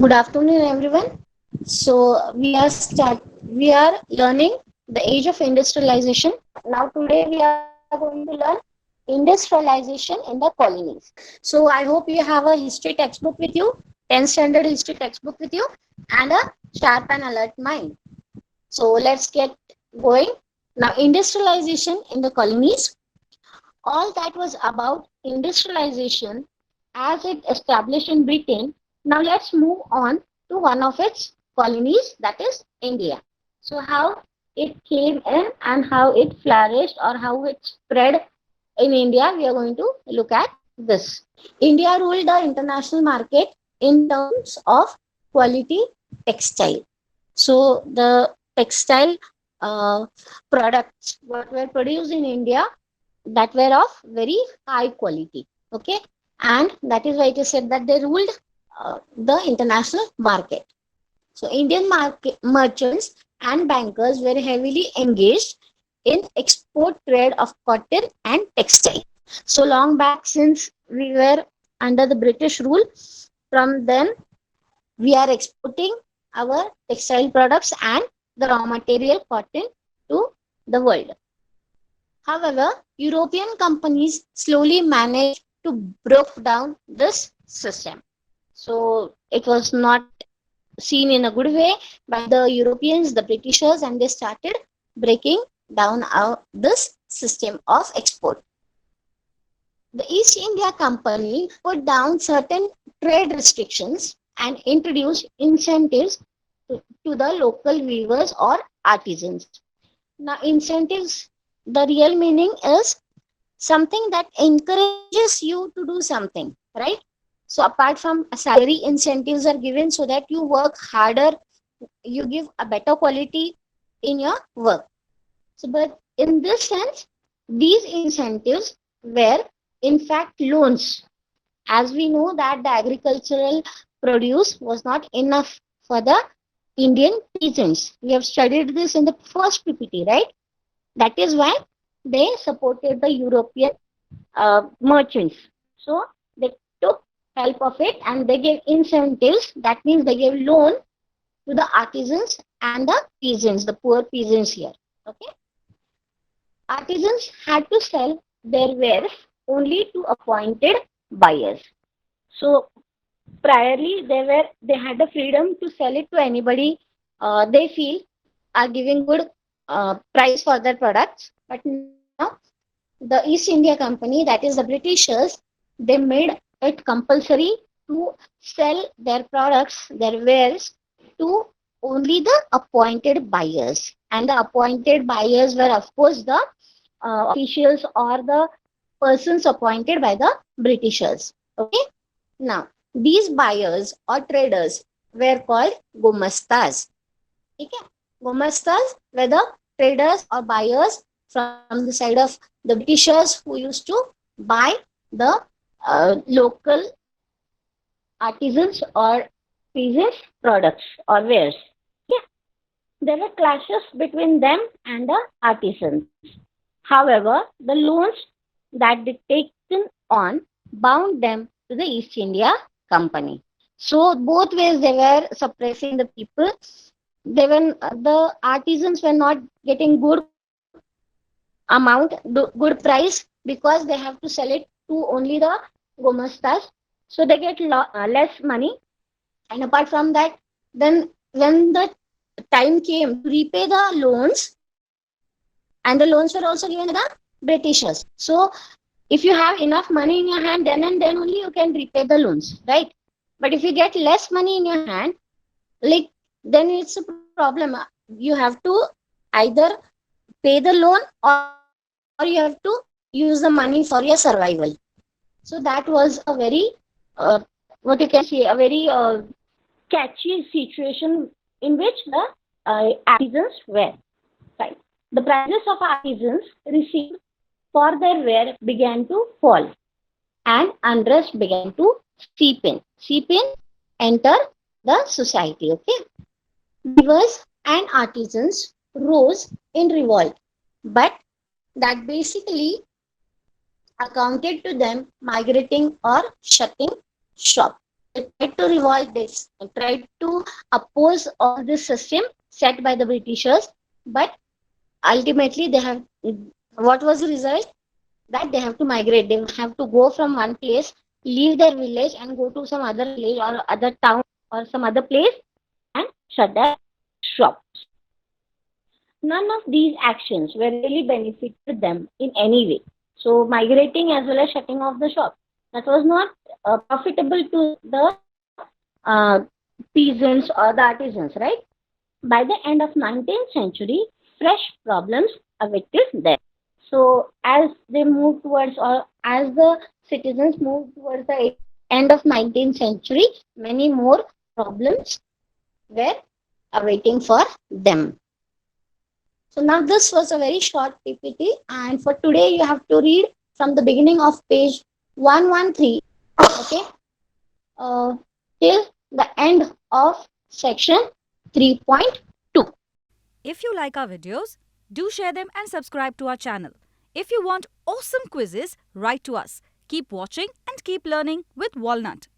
Good afternoon, everyone. We are learning the age of industrialization. Now, today we are going to learn industrialization in the colonies. So, I hope you have a history textbook with you, 10th standard history textbook with you, and a sharp and alert mind. So, let's get going. Now, industrialization in the colonies. All that was about industrialization as it established in Britain. Now let's move on to one of its colonies, that is India. So how it came in and how it flourished or how it spread in India, we are going to look at this. India ruled the international market in terms of quality textile. So the textile uh, products what were produced in India, that were of very high quality. Okay, and that is why it is said that they ruled the international market. So Indian market merchants and bankers were heavily engaged in export trade of cotton and textile. So long back, since we were under the British rule, from then we are exporting our textile products and the raw material cotton to the world. However, European companies slowly managed to break down this system. So it was not seen in a good way by the Europeans, the Britishers, and they started breaking down this system of export. The East India Company put down certain trade restrictions and introduced incentives to the local weavers or artisans. Now, incentives, the real meaning is something that encourages you to do something, right? So apart from salary, incentives are given so that you work harder, you give a better quality in your work. So but in this sense, these incentives were in fact loans. As we know that the agricultural produce was not enough for the Indian peasants. We have studied this in the first PPT, right? That is why they supported the European merchants. So they took help of it and they gave incentives. That means they gave loan to the artisans and the peasants, the poor peasants here. Okay, artisans had to sell their wares only to appointed buyers. So priorly they had the freedom to sell it to anybody they feel are giving good price for their products. But now the East India Company, that is the Britishers, they made it compulsory to sell their products, their wares, to only the appointed buyers. And the appointed buyers were, of course, the officials or the persons appointed by the Britishers. Okay. Now, these buyers or traders were called gumastas. Okay. Gumastas were the traders or buyers from the side of the Britishers who used to buy the local artisans or peasants products or wares. Yeah, there were clashes between them and the artisans. However, the loans that they taken on bound them to the East India Company. So both ways they were suppressing the people. They were the artisans were not getting good amount, good price, because they have to sell it to only the gomastas. So they get less money. And apart from that, then when the time came to repay the loans, and the loans were also given by the Britishers. So if you have enough money in your hand, then and then only you can repay the loans, right? But if you get less money in your hand, like, then it's a problem. You have to either pay the loan or you have to use the money for your survival. So that was a very what you can say, a very catchy situation in which the artisans were, right? The prices of artisans received for their ware began to fall and unrest began to seep in, enter the society. Okay, weavers and artisans rose in revolt, but that basically accounted to them migrating or shutting shop. They tried to revolt this, they tried to oppose all this system set by the Britishers, but ultimately they have, what was the result? That they have to migrate. They have to go from one place, leave their village and go to some other village or other town or some other place and shut their shops. None of these actions were really benefited them in any way. So migrating as well as shutting off the shop, that was not profitable to the uh, peasants or the artisans, right? By the end of 19th century, fresh problems awaited them. So as they moved towards, or as the citizens moved towards the end of 19th century, many more problems were awaiting for them. So now this was a very short PPT, and for today you have to read from the beginning of page 113, okay, uh, till the end of section 3.2. If you like our videos, do share them and subscribe to our channel. If you want awesome quizzes, write to us. Keep watching and keep learning with Walnut.